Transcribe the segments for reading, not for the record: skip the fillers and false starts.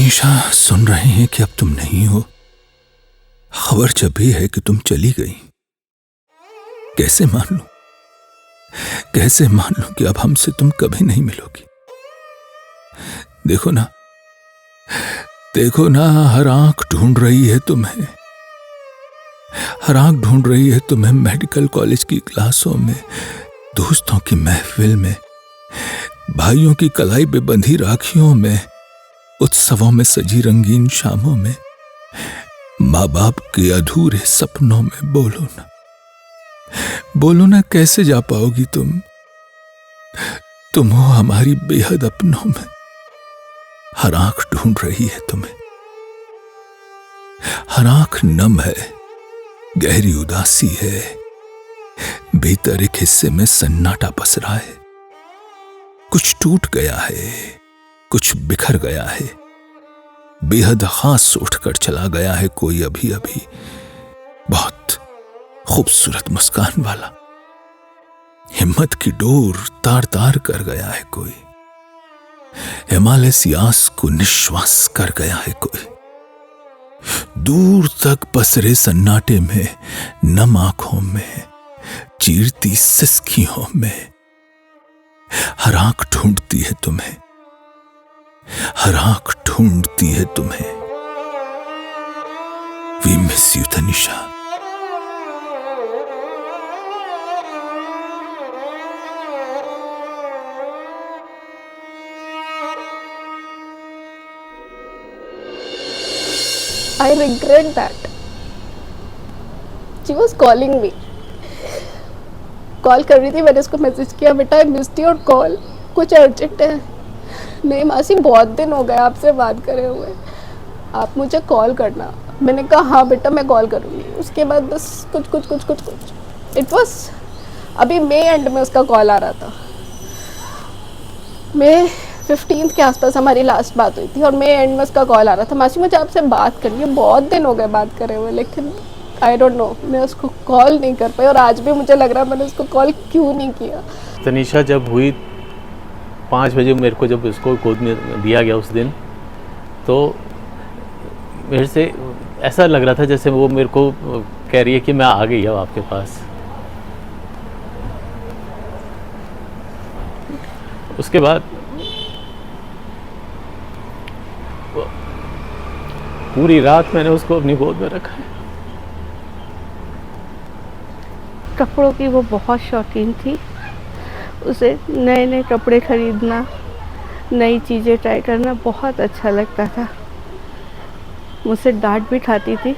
तनीषा, सुन रहे हैं कि अब तुम नहीं हो। खबर जब भी है कि तुम चली गई। कैसे मान लूं, कैसे मान लूं कि अब हमसे तुम कभी नहीं मिलोगी। देखो ना, देखो ना, हर आंख ढूंढ रही है तुम्हें। हर आंख ढूंढ रही है तुम्हें मेडिकल कॉलेज की क्लासों में, दोस्तों की महफिल में, भाइयों की कलाई पे बंधी राखियों में, उत्सवों में सजी रंगीन शामों में, माँ बाप के अधूरे सपनों में। बोलो ना, बोलो ना, कैसे जा पाओगी तुम हो हमारी बेहद अपनों में। हर आंख ढूंढ रही है तुम्हें। हर आंख नम है, गहरी उदासी है, भीतर एक हिस्से में सन्नाटा पसरा है। कुछ टूट गया है, कुछ बिखर गया है, बेहद खास उठकर चला गया है कोई अभी अभी। बहुत खूबसूरत मुस्कान वाला, हिम्मत की डोर तार तार कर गया है कोई। हिमालय सी आस को निश्वास कर गया है कोई। दूर तक पसरे सन्नाटे में, नम आंखों में, चीरती सिसकियों में, हर आंख ढूंढती है तुम्हें। हर आंख ढूंढती है तुम्हें। We miss you Tanisha. I regret that. She was calling me. Call कर रही थी, मैंने उसको मैसेज किया, बेटा आई मिस्ड योर कॉल, कुछ अर्जेंट है। नहीं मासी, बहुत दिन हो गए आपसे बात करे हुए, आप मुझे कॉल करना। मैंने कहा हाँ बेटा मैं कॉल करूँगी। उसके बाद बस कुछ कुछ कुछ कुछ कुछ इट वॉज अभी मई एंड में उसका कॉल आ रहा था। मई 15 के आसपास हमारी लास्ट बात हुई थी और मई एंड में उसका कॉल आ रहा था, मासी मुझे आपसे बात करनी है, बहुत दिन हो गए बात करे हुए, लेकिन आई डोंट नो मैं उसको कॉल नहीं कर पाई। और आज भी मुझे लग रहा है मैंने उसको कॉल क्यों नहीं किया। तनीषा जब हुई 5 बजे मेरे को जब उसको गोद में दिया गया उस दिन, तो मेरे से ऐसा लग रहा था जैसे वो मेरे को कह रही है कि मैं आ गई अब आपके पास। उसके बाद पूरी रात मैंने उसको अपनी गोद में रखा है। कपड़ों की वो बहुत शौकीन थी। उसे नए नए कपड़े खरीदना, नई चीज़ें ट्राई करना बहुत अच्छा लगता था। मुझसे डांट भी खाती थी,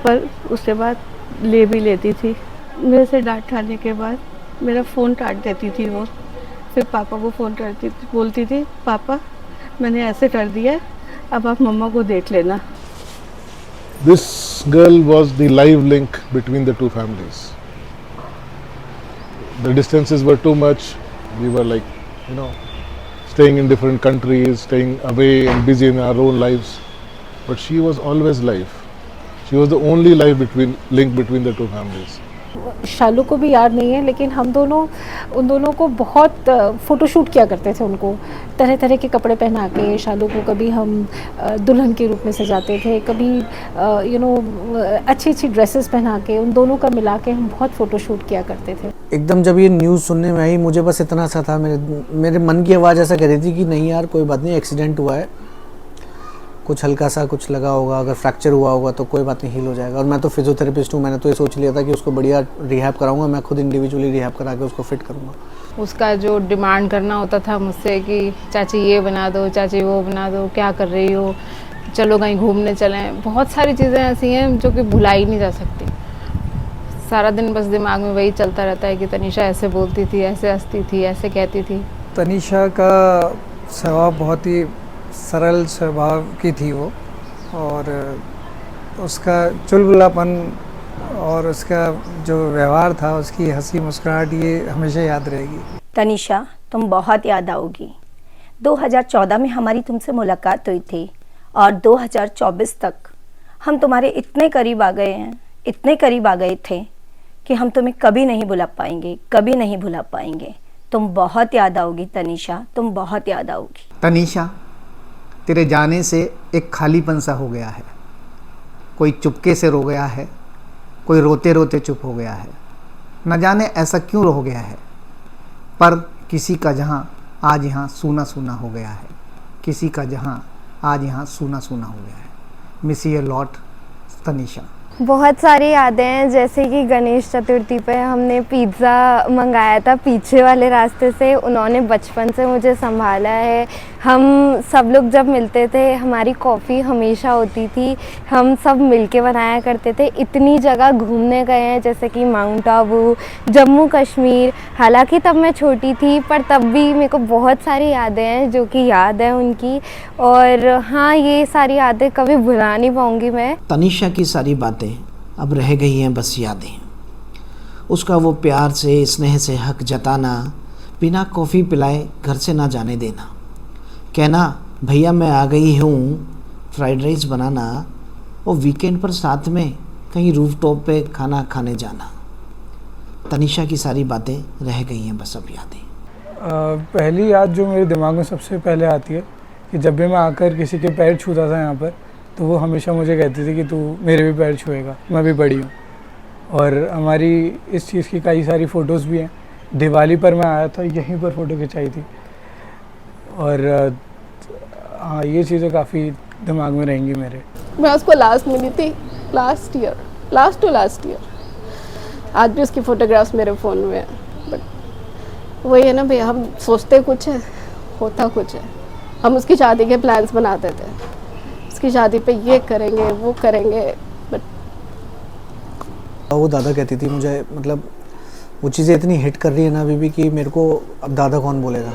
पर उसके बाद ले भी लेती थी। मेरे से डांट खाने के बाद मेरा फ़ोन काट देती थी वो। फिर पापा को फ़ोन करती थी, बोलती थी पापा मैंने ऐसे कर दिया है, अब आप मम्मा को देख लेना। This girl was the live link between the two families. The distances were too much. We were like, staying in different countries, staying away and busy in our own lives. But she was always live. She was the only live link between the two families. शालू को भी याद नहीं है, लेकिन हम दोनों उन दोनों को बहुत फ़ोटोशूट किया करते थे। उनको तरह तरह के कपड़े पहना के शालू को कभी हम दुल्हन के रूप में सजाते थे, कभी अच्छी अच्छी ड्रेसेस पहना के उन दोनों का मिला के हम बहुत फ़ोटोशूट किया करते थे। एकदम जब ये न्यूज़ सुनने में आई, मुझे बस इतना सा था, मेरे मन की आवाज़ ऐसा कह रही थी कि नहीं यार कोई बात नहीं, एक्सीडेंट हुआ है, कुछ हल्का सा कुछ लगा होगा, अगर फ्रैक्चर हुआ होगा तो कोई बात नहीं, हील हो जाएगा। और मैं तो फिजियोथेरेपिस्ट हूँ, मैंने तो ये सोच लिया था कि उसको बढ़िया रिहैब कराऊंगा, मैं खुद इंडिविजुअली रिहैब करा के उसको फिट करूँगा। उसका जो डिमांड करना होता था मुझसे कि चाची ये बना दो, चाची वो बना दो, क्या कर रही हो, चलो कहीं घूमने चलें, बहुत सारी चीज़ें ऐसी हैं जो कि भुलाई नहीं जा सकती। सारा दिन बस दिमाग में वही चलता रहता है कि तनीषा ऐसे बोलती थी, ऐसे हंसती थी, ऐसे कहती थी। तनीषा का स्वभाव बहुत ही सरल स्वभाव की थी वो, और उसका चुलबुलापन और उसका जो व्यवहार था, उसकी हंसी मुस्कुराहट, ये हमेशा याद रहेगी। तनीषा तुम बहुत याद आओगी। 2014 में हमारी तुमसे मुलाकात हुई थी और 2024 तक हम तुम्हारे इतने करीब आ गए हैं, इतने करीब आ गए थे कि हम तुम्हें कभी नहीं भुला पाएंगे, कभी नहीं भुला पाएंगे। तुम बहुत याद आओगी तनीषा, तुम बहुत याद आओगी। तनीषा तेरे जाने से एक खालीपन सा हो गया है। कोई चुपके से रो गया है, कोई रोते रोते चुप हो गया है। न जाने ऐसा क्यों हो गया है, पर किसी का जहां आज यहाँ सूना सूना हो गया है। किसी का जहां आज यहाँ सूना सूना हो गया है। Miss you lot, Tanisha. बहुत सारी यादें हैं, जैसे कि गणेश चतुर्थी पे हमने पिज़्ज़ा मंगाया था पीछे वाले रास्ते से। उन्होंने बचपन से मुझे संभाला है। हम सब लोग जब मिलते थे, हमारी कॉफ़ी हमेशा होती थी, हम सब मिलके बनाया करते थे। इतनी जगह घूमने गए हैं, जैसे कि माउंट आबू, जम्मू कश्मीर। हालांकि तब मैं छोटी थी, पर तब भी मेरे को बहुत सारी यादें हैं जो कि याद है उनकी। और हाँ, ये सारी यादें कभी भुला नहीं पाऊँगी मैं। तनीषा की सारी बातें अब रह गई हैं बस यादें। उसका वो प्यार से स्नेह से हक जताना, बिना कॉफ़ी पिलाए घर से ना जाने देना, कहना भैया मैं आ गई हूँ, फ्राइड राइस बनाना, और वीकेंड पर साथ में कहीं रूफटॉप पे खाना खाने जाना। तनीषा की सारी बातें रह गई हैं बस अब यादें। पहली याद जो मेरे दिमाग में सबसे पहले आती है कि जब भी मैं आकर किसी के पैर छूता था यहाँ पर, तो वो हमेशा मुझे कहती थी कि तू मेरे भी पैर छुएगा, मैं भी बड़ी हूँ। और हमारी इस चीज़ की कई सारी फ़ोटोज़ भी हैं। दिवाली पर मैं आया था, यहीं पर फ़ोटो खिंचाई थी। और हाँ, ये चीज़ें काफ़ी दिमाग में रहेंगी मेरे। मैं उसको लास्ट मिली थी लास्ट टू लास्ट ईयर। आज भी उसकी फ़ोटोग्राफ्स मेरे फ़ोन में है। बट वही है ना भैया, हम सोचते कुछ है, होता कुछ है। हम उसकी शादी के प्लान्स बनाते थे, उसकी शादी पे ये करेंगे वो करेंगे, बट वो दादा कहती थी मुझे, मतलब वो चीज़ें इतनी हिट कर रही है ना अभी भी कि मेरे को अब दादा कौन बोलेगा।